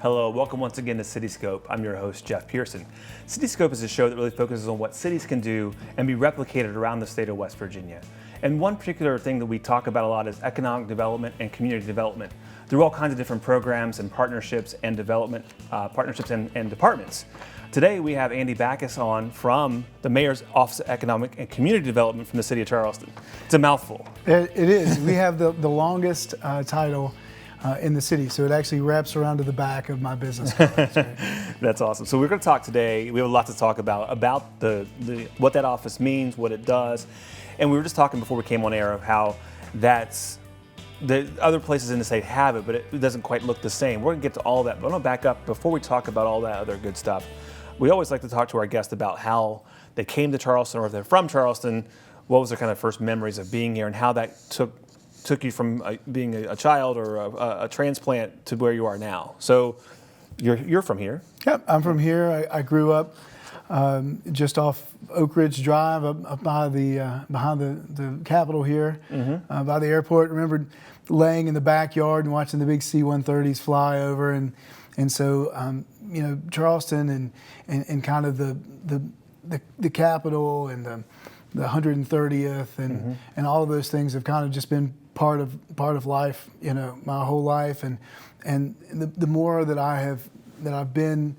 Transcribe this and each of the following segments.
Hello, welcome once again to Cityscope. I'm your host, Jeff Pearson. Cityscope is a show that really focuses on what cities can do and be replicated around the state of West Virginia. And one particular thing that we talk about a lot is economic development and community development through all kinds of different programs and partnerships and development partnerships and departments. Today we have Andy Backus on from the Mayor's Office of Economic and Community Development from the City of Charleston. It's a mouthful. It is. We have the longest title in the city, so it actually wraps around to the back of my business card. That's great. That's awesome. So we're going to talk today. We have a lot to talk about the what that office means, what it does, and we were just talking before we came on air of how that's the other places in the state have it, but it doesn't quite look the same. We're going to get to all that, but I'm going to back up before we talk about all that other good stuff. We always like to talk to our guests about how they came to Charleston, or if they're from Charleston, what was their kind of first memories of being here, and how that took you from being a child or a transplant to where you are now. So you're from here. Yep, I'm from here. I grew up just off Oak Ridge Drive, up by behind the Capitol here, by the airport. Remember laying in the backyard and watching the big C-130s fly over, and so Charleston and kind of the Capitol and the 130th and all of those things have kind of just been part of life, my whole life, and the more that I've been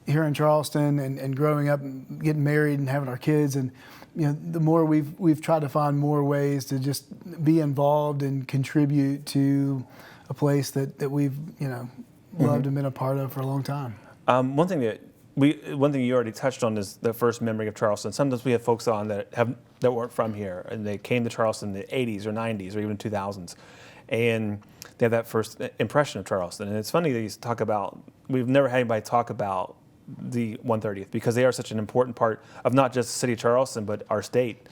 here in Charleston and growing up and getting married and having our kids, and the more we've tried to find more ways to just be involved and contribute to a place that we've loved and been a part of for a long time. One thing you already touched on is the first memory of Charleston. Sometimes we have folks on that weren't from here, and they came to Charleston in the 80s or 90s or even 2000s, and they have that first impression of Charleston. And it's funny that you talk about, we've never had anybody talk about the 130th, because they are such an important part of not just the city of Charleston, but our state.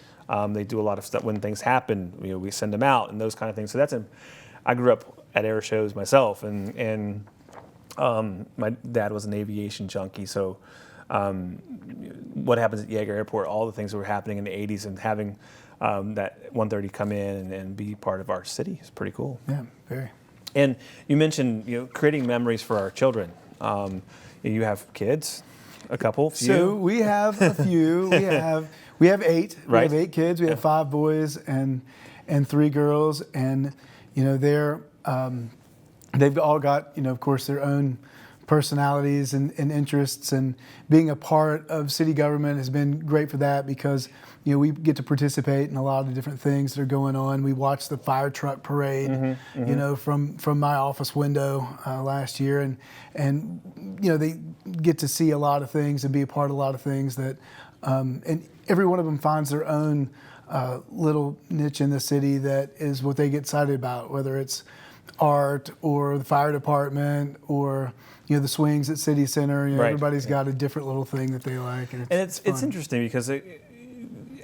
They do a lot of stuff when things happen. We send them out and those kind of things. So I grew up at air shows myself, and my dad was an aviation junkie, so what happens at Yeager Airport, all the things that were happening in the 80s, and having that 130 come in and be part of our city is pretty cool. Yeah, very. And you mentioned creating memories for our children. You have kids, a couple, few. So we have a few. we have 8. Right. We have 8 kids. We have 5 boys and 3 girls, and they've all got, of course, their own personalities and interests, and being a part of city government has been great for that, because we get to participate in a lot of the different things that are going on. We watched the fire truck parade, from my office window last year, and they get to see a lot of things and be a part of a lot of things that, and every one of them finds their own little niche in the city that is what they get excited about, whether it's art or the fire department or the swings at City Center. Right. Everybody's got a different little thing that they like, and it's interesting because we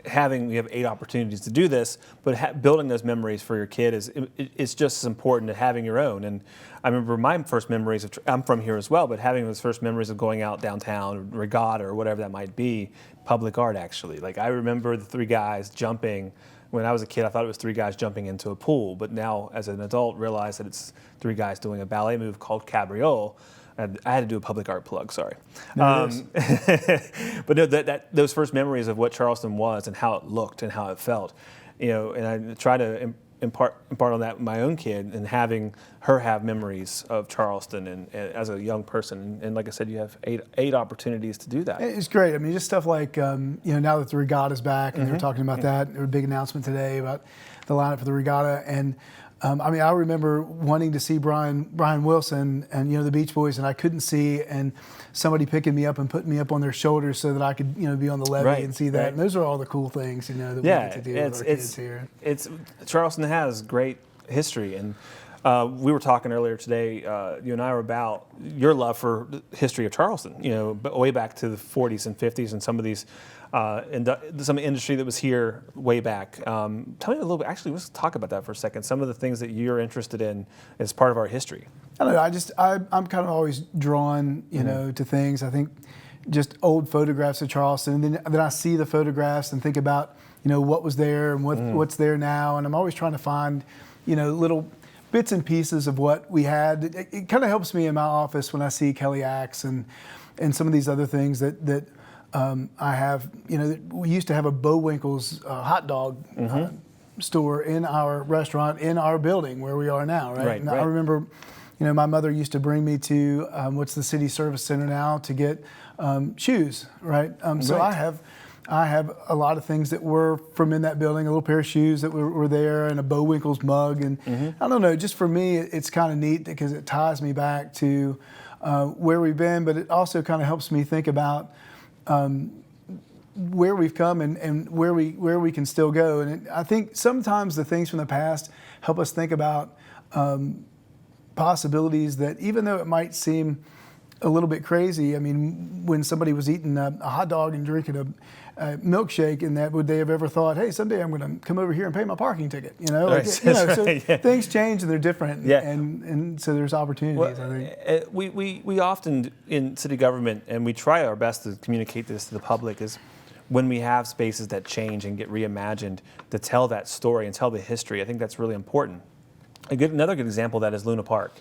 have 8 opportunities to do this, but building those memories for your kid is just as important as having your own. And I remember my first memories I'm from here as well, but having those first memories of going out downtown, regatta or whatever that might be, public art actually. Like I remember the 3 guys jumping. When I was a kid, I thought it was 3 guys jumping into a pool, but now as an adult realize that it's 3 guys doing a ballet move called cabriole. I had to do a public art plug, sorry. But no, those first memories of what Charleston was and how it looked and how it felt, and I try to impart on that with my own kid, and having her have memories of Charleston and as a young person. And like I said, you have 8 opportunities to do that. It's great. I mean, just stuff like, now that the regatta's back, and they were talking about that, there was a big announcement today about the lineup for the regatta. And I remember wanting to see Brian Wilson and the Beach Boys, and I couldn't see, and somebody picking me up and putting me up on their shoulders so that I could be on the levee and see that. Right. And those are all the cool things that we get to do with our kids here. Charleston has great history, and we were talking earlier today. You and I were about your love for the history of Charleston. Way back to the 40s and 50s, and some of these. Some industry that was here way back. Tell me a little bit. Actually, let's talk about that for a second. Some of the things that you're interested in as part of our history. I don't know. I'm kind of always drawn, to things. I think just old photographs of Charleston, and then I see the photographs and think about, what was there and what's there now. And I'm always trying to find, little bits and pieces of what we had. It kind of helps me in my office when I see Kelly Axe and some of these other things that I have. You know, we used to have a Bowinkle's hot dog store in our restaurant in our building where we are now, right? Right, And right. I remember, you know, my mother used to bring me to what's the City Service Center now to get shoes, right? So Right. I have a lot of things that were from in that building, a little pair of shoes that were there, and a Bowinkle's mug, and I don't know. Just for me, it's kind of neat because it ties me back to where we've been, but it also kind of helps me think about where we've come and where we can still go. And I think sometimes the things from the past help us think about possibilities that, even though it might seem a little bit crazy, I mean, when somebody was eating a hot dog and drinking a milkshake, and that, would they have ever thought, hey, someday I'm going to come over here and pay my parking ticket? You know, Right, like, you know, that's so right, yeah. things change and they're different, Yeah. and so there's opportunities. I think. We often in city government, and we try our best to communicate this to the public, is when we have spaces that change and get reimagined, to tell that story and tell the history. I think that's really important. Another good example of that is Luna Park.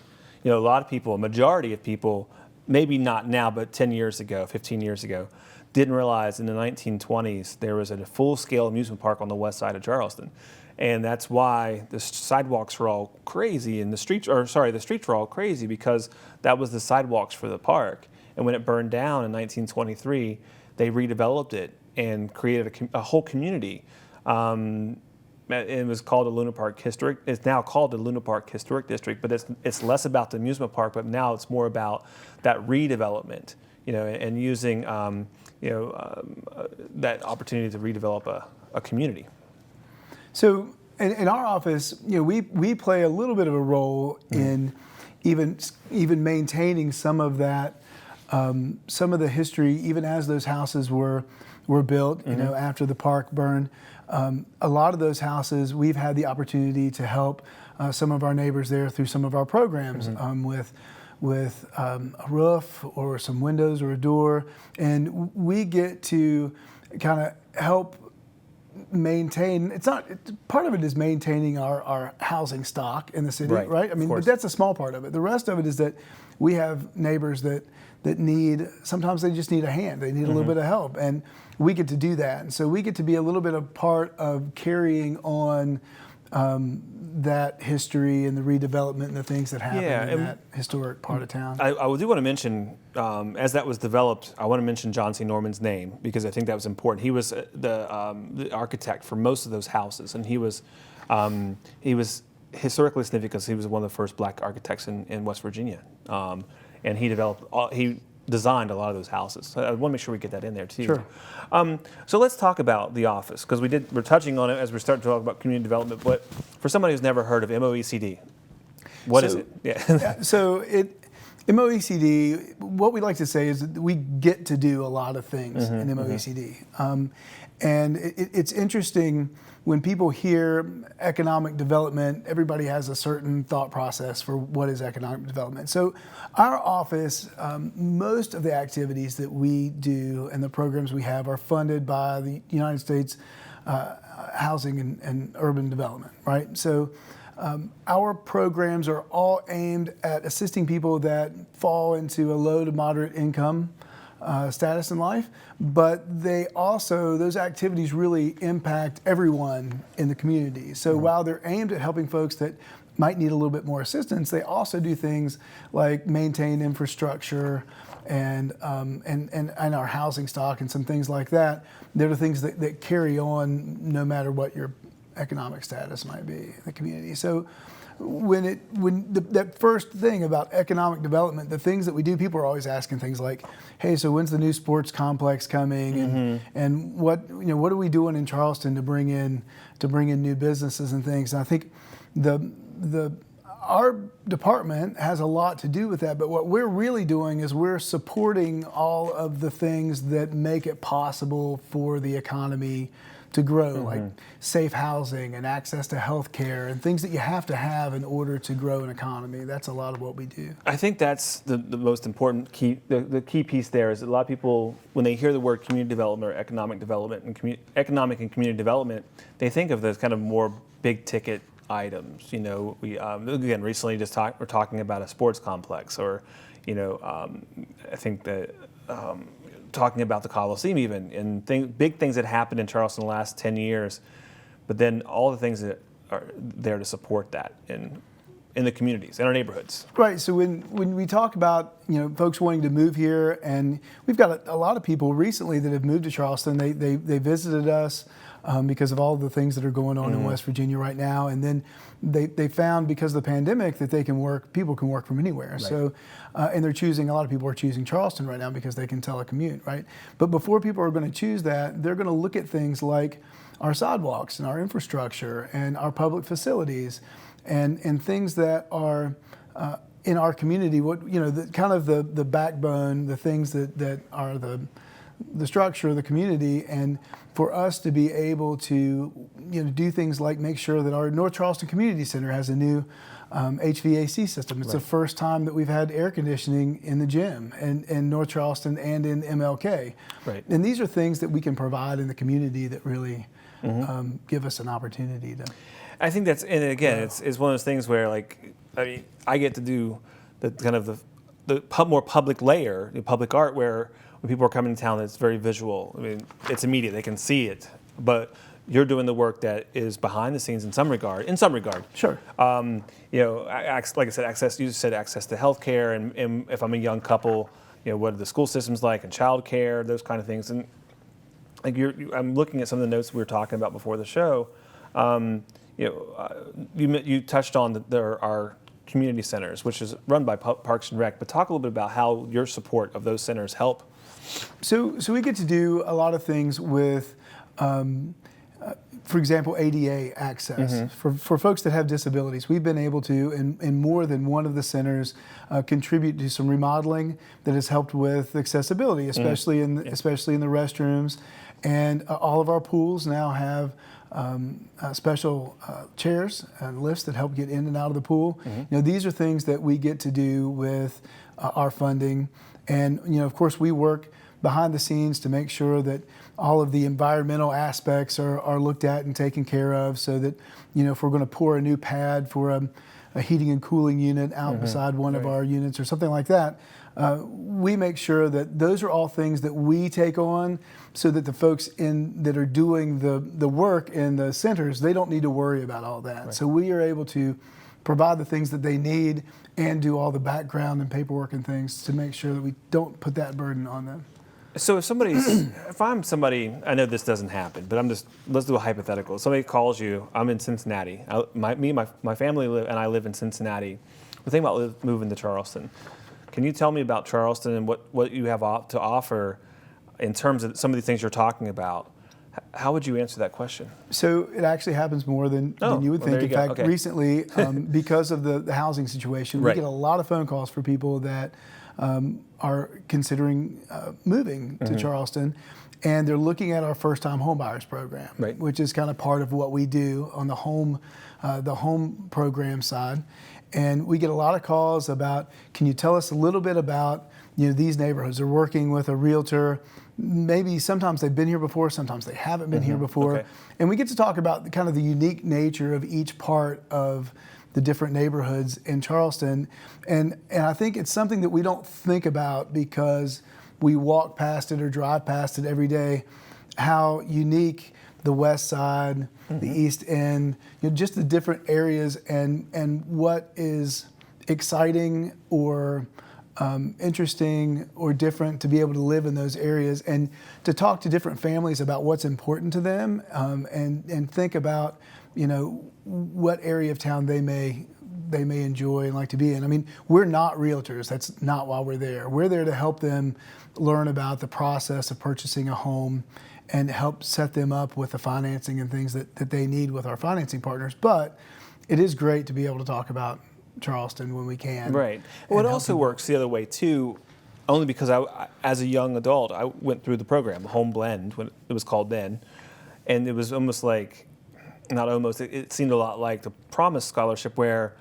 You know, a lot of people, a majority of people, maybe not now, but 10 years ago, 15 years ago, didn't realize in the 1920s there was a full-scale amusement park on the west side of Charleston. And that's why the sidewalks were all crazy and the streets were all crazy, because that was the sidewalks for the park. And when it burned down in 1923, they redeveloped it and created a whole community. It was called the Luna Park Historic. It's now called the Luna Park Historic District, but it's less about the amusement park, but now it's more about that redevelopment, you know, and using that opportunity to redevelop a community. So in our office, you know, we play a little bit of a role in even maintaining some of that, some of the history, even as those houses were built, you know, after the park burned. A lot of those houses, we've had the opportunity to help some of our neighbors there through some of our programs, with a roof or some windows or a door, and we get to kind of help maintain. Part of it is maintaining our housing stock in the city, right? I mean, but that's a small part of it. The rest of it is that we have neighbors that need, sometimes they just need a hand. They need a little bit of help, and we get to do that. And so we get to be a little bit of part of carrying on that history and the redevelopment and the things that happen in that historic part of town. I do want to mention, as that was developed, I want to mention John C. Norman's name, because I think that was important. He was the architect for most of those houses, and he was historically significant because he was one of the first black architects in West Virginia, and he designed a lot of those houses. So I want to make sure we get that in there too. Sure. So let's talk about the office, because we're touching on it as we're starting to talk about community development. But for somebody who's never heard of MOECD, what is it? Yeah. So MOECD, what we like to say is that we get to do a lot of things in MOECD. And it's interesting when people hear economic development, everybody has a certain thought process for what is economic development. So our office, most of the activities that we do and the programs we have are funded by the United States Housing and Urban Development, right? So our programs are all aimed at assisting people that fall into a low to moderate income status in life, but those activities really impact everyone in the community. So while they're aimed at helping folks that might need a little bit more assistance, they also do things like maintain infrastructure and our housing stock and some things like that. They're the things that carry on no matter what your economic status might be in the community. So that first thing about economic development, the things that we do, people are always asking things like, hey, so when's the new sports complex coming, and what are we doing in Charleston to bring in new businesses and things. And I think our department has a lot to do with that, but what we're really doing is we're supporting all of the things that make it possible for the economy to grow, like safe housing and access to health care and things that you have to have in order to grow an economy. That's a lot of what we do. I think that's the most important key. The key piece there is that a lot of people, when they hear the word community development or economic development and economic and community development, they think of those kind of more big ticket items. We again recently we're talking about a sports complex, or I think that talking about the Coliseum even, and big things that happened in Charleston in the last 10 years, but then all the things that are there to support that in the communities, in our neighborhoods. Right. So when we talk about folks wanting to move here, and we've got a lot of people recently that have moved to Charleston. They visited us because of all the things that are going on in West Virginia right now, and then they found, because of the pandemic, that people can work from anywhere. Right. So and a lot of people are choosing Charleston right now because they can telecommute, right? But before people are going to choose that, they're going to look at things like our sidewalks and our infrastructure and our public facilities, and things that are in our community. The backbone, the things that are the structure of the community, and for us to be able to do things like make sure that our North Charleston Community Center has a new HVAC system. It's the first time that we've had air conditioning in the gym in North Charleston and in MLK. Right. And these are things that we can provide in the community that really give us an opportunity to. I think it's one of those things where, I get to do the kind of the more public layer, the public art, where when people are coming to town, it's very visual. I mean, it's immediate; they can see it. But you're doing the work that is behind the scenes in some regard. Sure. Like I said, access. You said access to healthcare, and if I'm a young couple, what are the school systems like, and childcare, those kind of things. And I'm looking at some of the notes we were talking about before the show. You touched on our community centers, which is run by Parks and Rec, but talk a little bit about how your support of those centers help. So we get to do a lot of things with, for example, ADA access. For folks that have disabilities. We've been able to, in more than one of the centers, contribute to some remodeling that has helped with accessibility, especially in the restrooms. And all of our pools now have special chairs and lifts that help get in and out of the pool. These are things that we get to do with our funding. And of course, we work behind the scenes to make sure that all of the environmental aspects are looked at and taken care of, so that if we're going to pour a new pad for a heating and cooling unit out beside one of our units or something like that, we make sure that those are all things that we take on, so that the folks that are doing the work in the centers, they don't need to worry about all that. Right. So we are able to provide the things that they need and do all the background and paperwork and things to make sure that we don't put that burden on them. So if I'm somebody, I know this doesn't happen, but let's do a hypothetical. Somebody calls you, I'm in Cincinnati. My family and I live in Cincinnati. We're thinking about moving to Charleston. Can you tell me about Charleston and what you have to offer in terms of some of the things you're talking about? How would you answer that question? So it actually happens more than you would think. In fact, recently, because of the housing situation, we get a lot of phone calls for people that are considering moving to Charleston, and they're looking at our first-time homebuyers program, which is kind of part of what we do on the home program side. And we get a lot of calls about, can you tell us a little bit about these neighborhoods? They're working with a realtor. Maybe sometimes they've been here before, sometimes they haven't been here before. And we get to talk about kind of the unique nature of each part of the different neighborhoods in Charleston. And I think it's something that we don't think about because we walk past it or drive past it every day, how unique the West Side, the East End, just the different areas, and what is exciting or interesting or different to be able to live in those areas, and to talk to different families about what's important to them, and think about what area of town they may enjoy and like to be in. I mean, we're not realtors. That's not why we're there. We're there to help them learn about the process of purchasing a home and help set them up with the financing and things that they need with our financing partners. But it is great to be able to talk about Charleston when we can. Right. Well, it also works the other way too, only because as a young adult, I went through the program, Home Blend, when it was called then, and it was almost like, not almost, it seemed a lot like the Promise Scholarship, where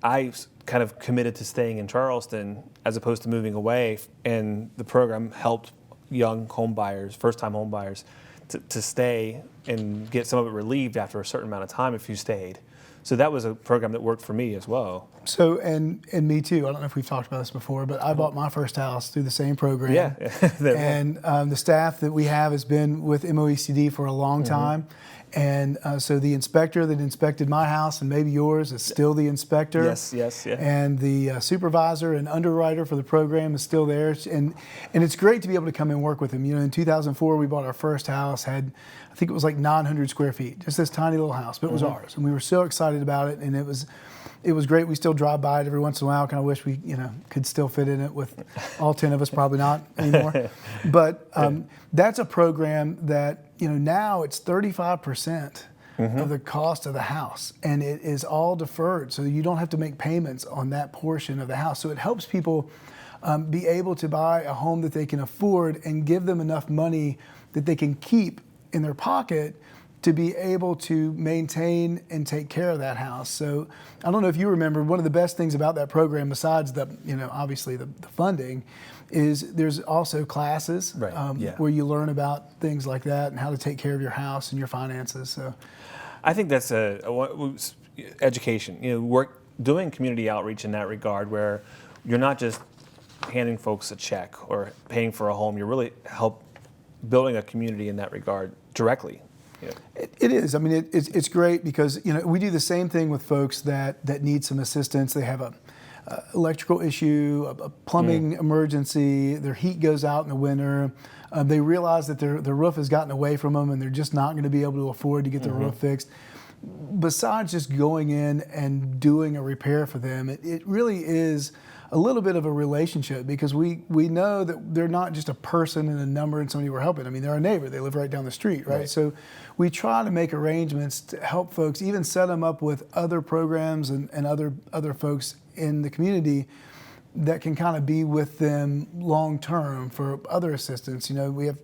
I kind of committed to staying in Charleston as opposed to moving away, and the program helped young home buyers, first-time home buyers, to stay and get some of it relieved after a certain amount of time if you stayed. So that was a program that worked for me as well. So, and me too. I don't know if we've talked about this before, but I bought my first house through the same program. Yeah. And the staff that we have has been with MOECD for a long time. And so the inspector that inspected my house and maybe yours is still the inspector. Yes, yeah. And the supervisor and underwriter for the program is still there. And it's great to be able to come and work with them. You know, in 2004, we bought our first house, I think it was like 900 square feet, just this tiny little house, but it was ours. And we were so excited about it, and it was great. We still drive by it every once in a while. Kind of wish we, could still fit in it with all 10 of us. Probably not anymore. But that's a program that, now it's 35% of the cost of the house, and it is all deferred. So you don't have to make payments on that portion of the house. So it helps people be able to buy a home that they can afford and give them enough money that they can keep in their pocket to be able to maintain and take care of that house. So I don't know if you remember, one of the best things about that program, besides obviously the funding, is there's also classes where you learn about things like that and how to take care of your house and your finances. So I think that's education. Doing community outreach in that regard, where you're not just handing folks a check or paying for a home. You're really building a community in that regard directly. It is. I mean, it's great because we do the same thing with folks that need some assistance. They have a electrical issue, a plumbing emergency. Their heat goes out in the winter. They realize that their roof has gotten away from them, and they're just not going to be able to afford to get their roof fixed. Besides just going in and doing a repair for them, it really is a little bit of a relationship, because we know that they're not just a person and a number and somebody we're helping. I mean, they're our neighbor. They live right down the street, right? So we try to make arrangements to help folks, even set them up with other programs and other folks in the community that can kind of be with them long term for other assistance. We have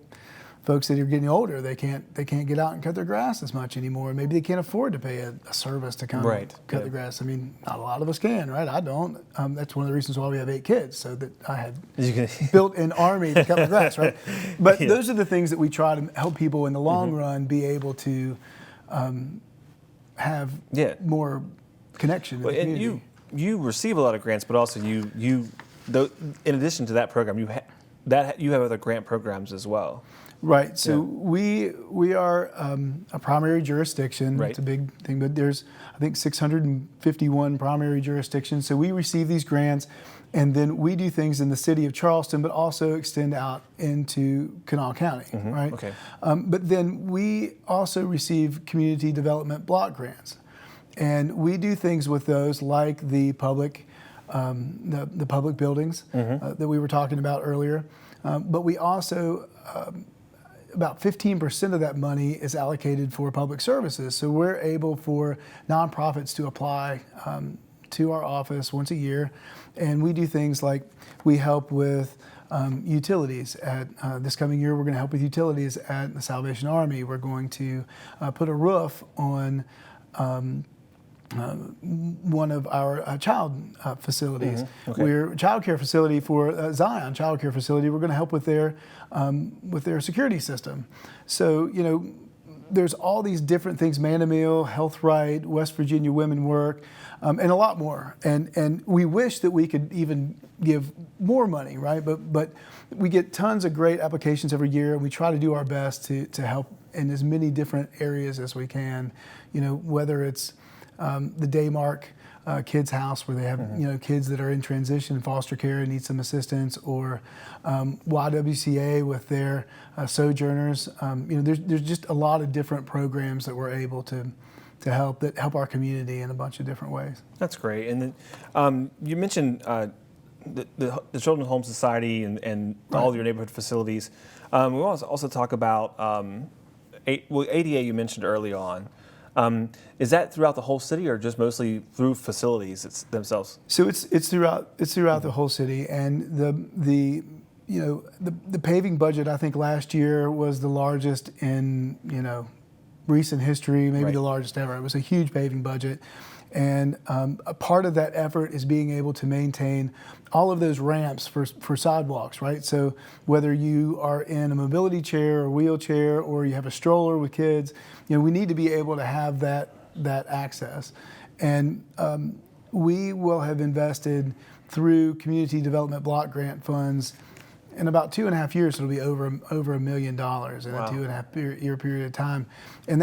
folks that are getting older. They can't get out and cut their grass as much anymore. Maybe they can't afford to pay a service to come cut the grass. I mean, not a lot of us can, right? I don't. That's one of the reasons why we have 8 kids, so that I had built an army to cut the grass, right? But those are the things that we try to help people in the long run be able to have more connection in the community. And you receive a lot of grants, but also in addition to that program, you have other grant programs as well. Right. So we are a primary jurisdiction. Right. It's a big thing, but there's, I think, 651 primary jurisdictions. So we receive these grants, and then we do things in the city of Charleston, but also extend out into Kanawha County, right? Okay. But then we also receive community development block grants, and we do things with those, like the public buildings that we were talking about earlier. But we also about 15% of that money is allocated for public services. So we're able for nonprofits to apply to our office once a year. And we do things like we help with utilities. This coming year, we're going to help with utilities at the Salvation Army. We're going to put a roof on one of our child facilities. We're a child care facility for Zion Child Care Facility. We're going to help with their security system. So, there's all these different things: Manamil, Health Right, West Virginia Women Work, and a lot more. And we wish that we could even give more money, right? But we get tons of great applications every year, and we try to do our best to help in as many different areas as we can. Whether it's the Daymark Kids House, where they have kids that are in transition and foster care and need some assistance, or YWCA with their sojourners. There's just a lot of different programs that we're able to help our community in a bunch of different ways. That's great. And then you mentioned the Children's Home Society and all of your neighborhood facilities. We also talk about ADA. You mentioned early on. Is that throughout the whole city, or just mostly through facilities themselves? So it's throughout the whole city, and the paving budget, I think last year was the largest in recent history, maybe the largest ever. It was a huge paving budget, and a part of that effort is being able to maintain all of those ramps for sidewalks, right? So whether you are in a mobility chair or wheelchair, or you have a stroller with kids, we need to be able to have that access. And we will have invested through community development block grant funds. In about 2.5 years, it'll be over $1 million in Wow. a 2.5 year period of time. And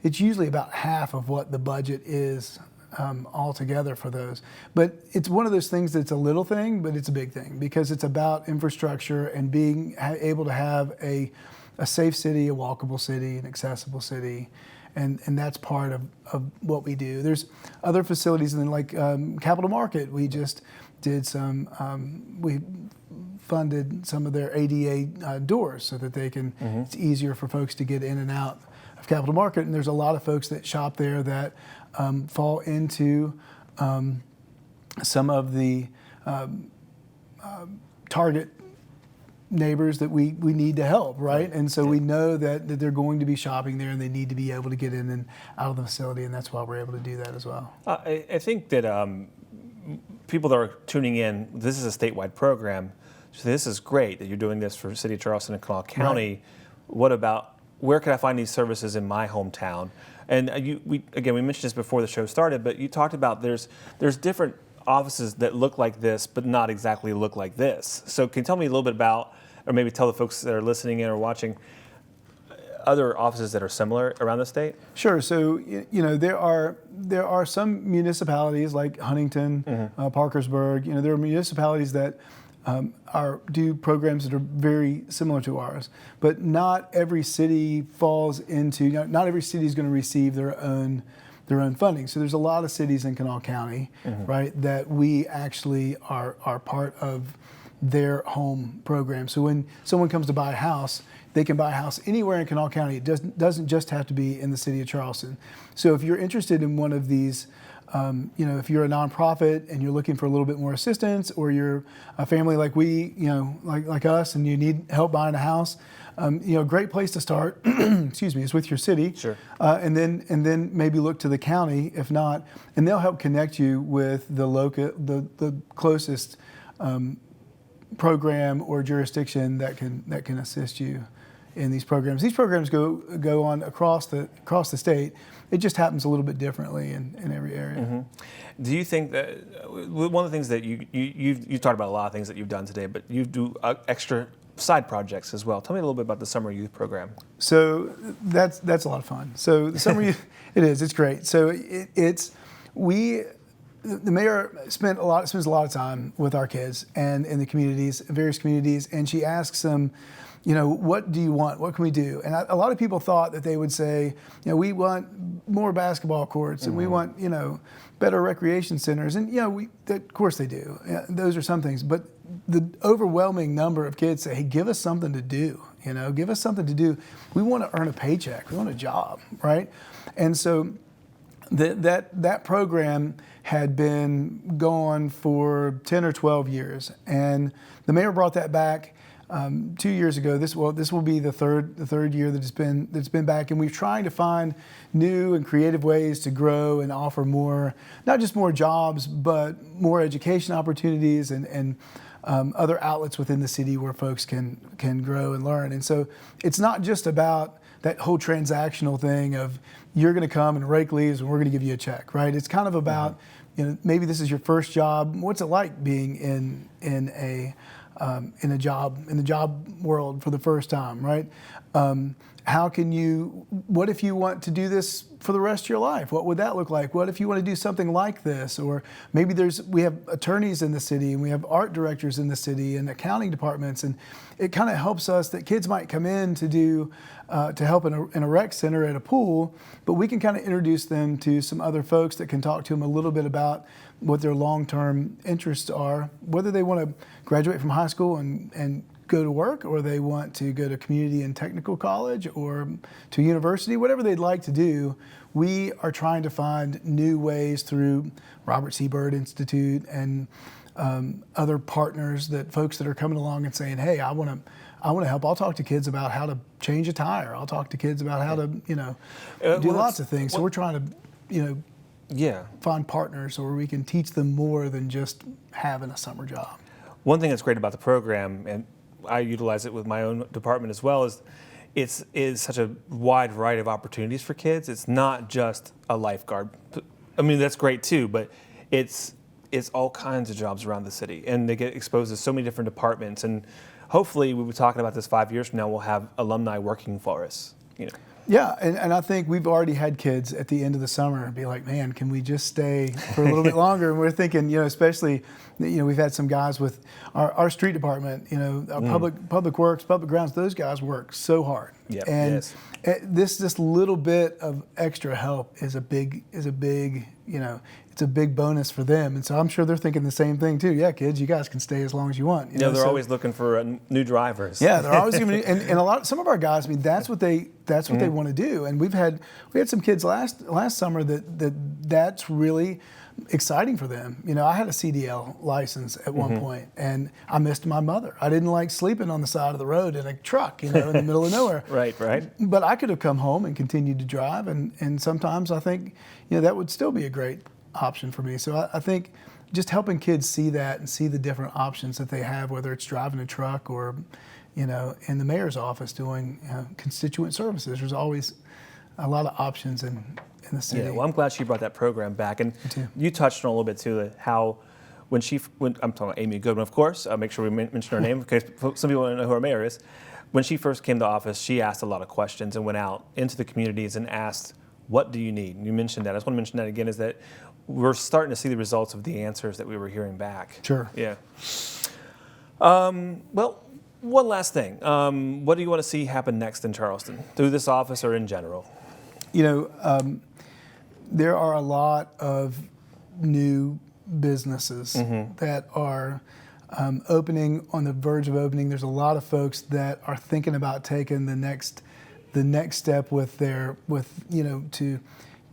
it's usually about half of what the budget is altogether for those. But it's one of those things that's a little thing, but it's a big thing because it's about infrastructure and being able to have a safe city, a walkable city, an accessible city. And that's part of what we do. There's other facilities, and then like Capital Market, we just did we funded some of their ADA doors so that they can, it's easier for folks to get in and out of Capital Market. And there's a lot of folks that shop there that fall into some of the target neighbors that we need to help, right? And so we know that they're going to be shopping there and they need to be able to get in and out of the facility, and that's why we're able to do that as well. I think that people that are tuning in, this is a statewide program, so this is great that you're doing this for City of Charleston and Kanawha County. Right. What about, where can I find these services in my hometown? And we mentioned this before the show started, but you talked about there's different offices that look like this, but not exactly look like this. So can you tell me a little bit about, or maybe tell the folks that are listening in or watching, other offices that are similar around the state? Sure. So there are some municipalities like Huntington, Parkersburg. There are municipalities that do programs that are very similar to ours, but not every city falls into. Not every city is going to receive their own funding. So there's a lot of cities in Kanawha County, right, that we actually are part of their home program. So when someone comes to buy a house, they can buy a house anywhere in Kanawha County. It doesn't just have to be in the City of Charleston. So if you're interested in one of these, if you're a nonprofit and you're looking for a little bit more assistance, or you're a family like we, like us, and you need help buying a house, a great place to start, is with your city. Sure. And then maybe look to the county, if not, and they'll help connect you with the closest program or jurisdiction that can assist you in these programs. These programs go on across the state. It just happens a little bit differently in every area. Do you think that one of the things that you talked about a lot of things that you've done today, but you do extra side projects as well. Tell me a little bit about the summer youth program. So that's a lot of fun. So the summer youth, it's great. So the mayor spends a lot of time with our kids and in the communities, various communities, and she asks them, what do you want? What can we do? And a lot of people thought that they would say, we want more basketball courts and we want, better recreation centers. And, of course they do. Those are some things. But the overwhelming number of kids say, hey, give us something to do. Give us something to do. We want to earn a paycheck. We want a job, right? And so that program had been going for 10 or 12 years. And the mayor brought that back 2 years ago. This will be the third year that it's been back, and we're trying to find new and creative ways to grow and offer more, not just more jobs, but more education opportunities and other outlets within the city where folks can grow and learn. And so it's not just about that whole transactional thing of you're going to come and rake leaves and we're going to give you a check, right? It's kind of about maybe this is your first job. What's it like being in the job world for the first time, right? What if you want to do this for the rest of your life? What would that look like? What if you want to do something like this? Or maybe we have attorneys in the city and we have art directors in the city and accounting departments, and it kind of helps us that kids might come in to help in a rec center at a pool, but we can kind of introduce them to some other folks that can talk to them a little bit about what their long-term interests are, whether they want to graduate from high school and go to work, or they want to go to community and technical college or to university, whatever they'd like to do. We are trying to find new ways through Robert C. Byrd Institute and other partners, that folks that are coming along and saying, hey, I want to help. I'll talk to kids about how to change a tire. I'll talk to kids about how to, do lots of things. So we're trying to, find partners where we can teach them more than just having a summer job. One thing that's great about the program, and I utilize it with my own department as well, is it's such a wide variety of opportunities for kids. It's not just a lifeguard I mean, that's great too, but it's all kinds of jobs around the city, and they get exposed to so many different departments. And hopefully, we were talking about this 5 years from now, we'll have alumni working for us. You know. Yeah, and I think we've already had kids at the end of the summer be like, man, can we just stay for a little bit longer? And we're thinking, especially, we've had some guys with our street department, our public works, public grounds. Those guys work so hard, and yes. This little bit of extra help is a big, it's a big bonus for them. And so I'm sure they're thinking the same thing too. Yeah, kids, you guys can stay as long as you want. They're always looking for new drivers. Yeah, they're always giving, and some of our guys. I mean, that's what they want to do. And we had some kids last summer that's really exciting for them. I had a CDL license at one point, and I missed my mother. I didn't like sleeping on the side of the road in a truck, in the middle of nowhere. Right. But I could have come home and continued to drive, and sometimes I think that would still be a great option for me. So I think just helping kids see that and see the different options that they have, whether it's driving a truck or, in the mayor's office doing constituent services. There's always a lot of options in the city. Yeah, well, I'm glad she brought that program back. And you touched on a little bit too, how when I'm talking about Amy Goodwin, of course, I'll make sure we mention her name because some people don't know who our mayor is. When she first came to office, she asked a lot of questions and went out into the communities and asked, what do you need? And you mentioned that. I just want to mention that again, is that we're starting to see the results of the answers that we were hearing back. Sure. Yeah. Well, one last thing. What do you want to see happen next in Charleston, through this office or in general? There are a lot of new businesses that are opening, on the verge of opening. There's a lot of folks that are thinking about taking the next step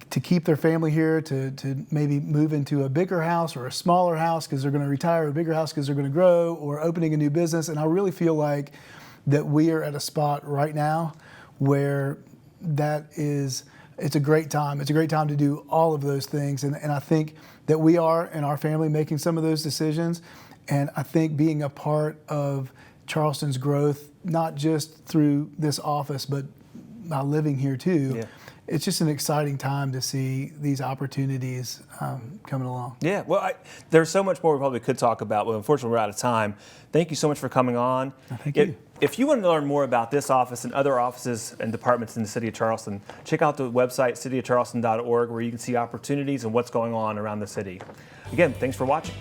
to keep their family here, to maybe move into a bigger house or a smaller house because they're going to retire, or a bigger house because they're going to grow, or opening a new business. And I really feel like that we are at a spot right now where it's a great time. It's a great time to do all of those things. And I think that we are, in our family, making some of those decisions. And I think being a part of Charleston's growth, not just through this office, but by living here too, it's just an exciting time to see these opportunities coming along. Yeah, well, there's so much more we probably could talk about, but unfortunately we're out of time. Thank you so much for coming on. Thank you. If you want to learn more about this office and other offices and departments in the City of Charleston, check out the website, cityofcharleston.org, where you can see opportunities and what's going on around the city. Again, thanks for watching.